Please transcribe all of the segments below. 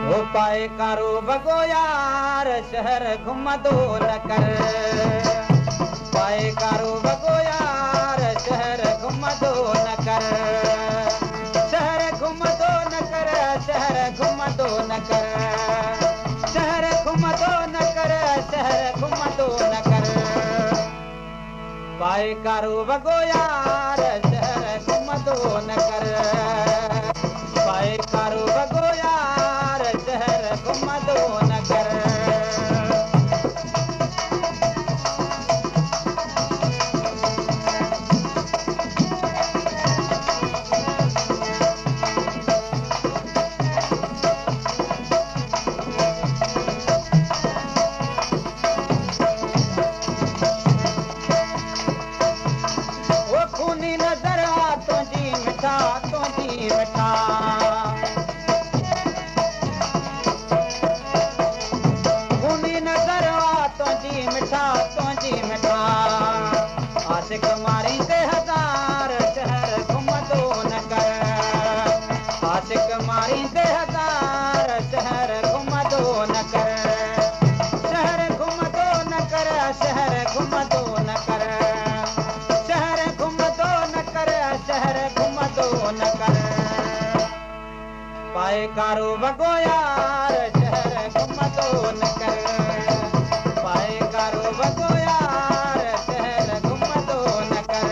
वो पाए कारो वगो यार शहर घुमदो न कर पाए कारो वगो यार शहर घुमदो न कर शहर घुमदो न कर शहर घुमदो न कर शहर घुमदो न कर शहर घुमदो न कर पाए कारो वगो यार शहर घुमदो न कर पाए कारो वगो यार शहर घुमदो न कर आशिक मारी ते हजार शहर घुमदो न कर आशिक मारी ते हजार शहर घुमदो न कर शहर घुमदो न कर शहर घुमदो न कर शहर घुमदो न कर शहर घुमदो न कर पाए कारो वगो यार शहर घुमदो न कर पाए कारो वगो यार शहर घुमदो न कर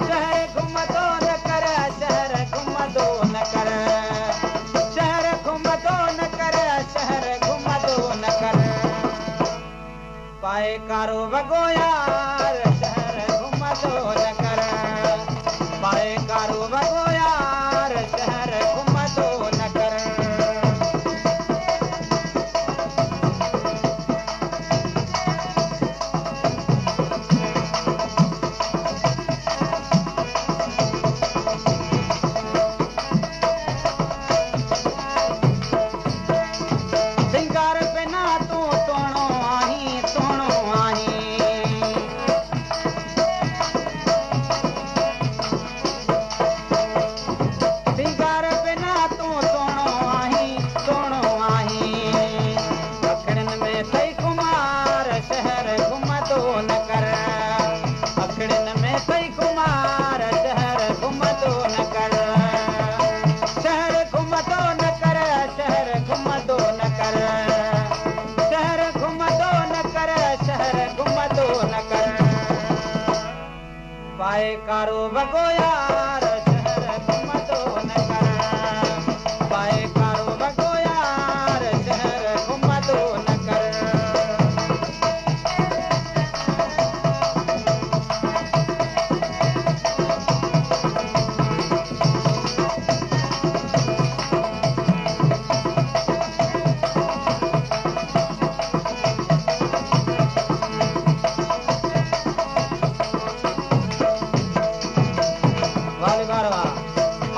शहर घुमदो न कर शहर घुमदो न कर शहर घुमदो न कर शहर घुमदो न कर पाए कारो वगो यार शहर घुमदो न कर पाए कारो वगो यार शहर घुमदो न कर सिंगार बिना तू तोणो आहीं सिंगार बिना तू तोणो आहीं अखड़न में सही कुमार शहर घुमदो न कर अखड़न में सही कुमार शहर घुमदो न कर शहर घुमदो न कर शहर घुमदो न कर शहर घुमदो न कर शहर घुमदो न कर पाए कारो वगो यार शहर घुमदो न कर पाए कारो वगो यार शहर घुमदो न कर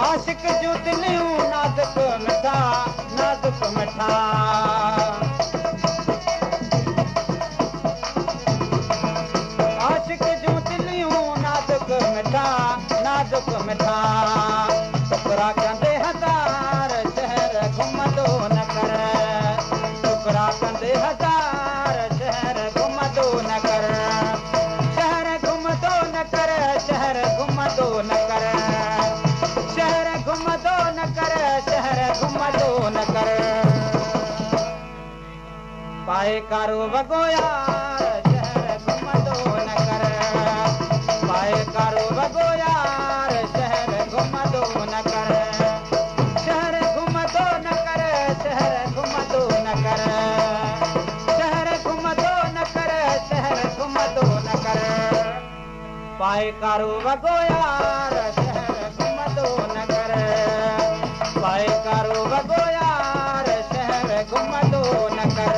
आशिक जो दिलियूं नाज़ुक मिठा नाज़ुक मिठा आशिक जो दिलियूं नाज़ुक मिठा नाज़ुक मिठा टुकड़ा कंदे हजार शहर घुमदो न कर टुकड़ा कंदे हजार शहर घुमदो न कर शहर घुमदो न कर शहर घुमदो न कर शहर घुमदो न कर शहर घुमदो न कर पाए कारो वगो यार शहर घुमदो न कर पाए कारो वगो यार शहर घुमदो न कर शहर घुमदो न कर शहर घुमदो न कर शहर घुमदो न कर शहर घुमदो न कर पाए कारो वगो यार शहर घुमदो न कर पाए कारो वगो यार शहर घुमदो न कर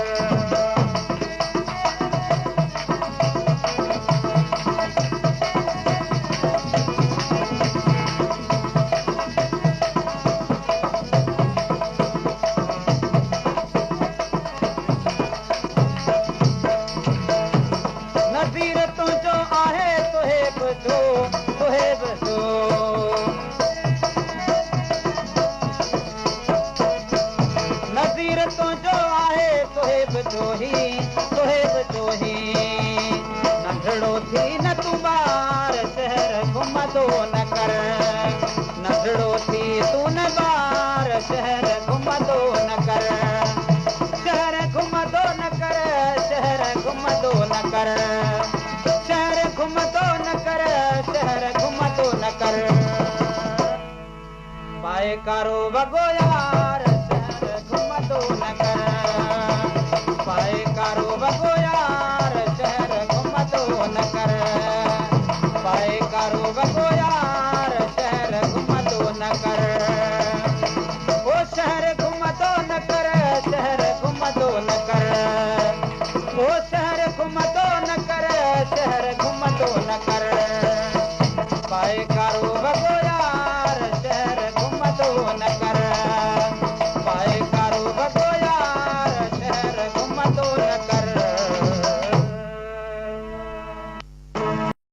नज़ीर तुंहिंजो आहे तुहे बि तुंहिंजो आहे तोहे बि चोही नंढड़ो थी न तूं ॿार शहर घुमंदो न कर नंढड़ो थी तूं न ॿार शहर घुमंदो न कर शहर घुमंदो न कर शहर घुमंदो न कर शहर घुमंदो न कर शहर घुमंदो न कर पाए कारो वॻो यार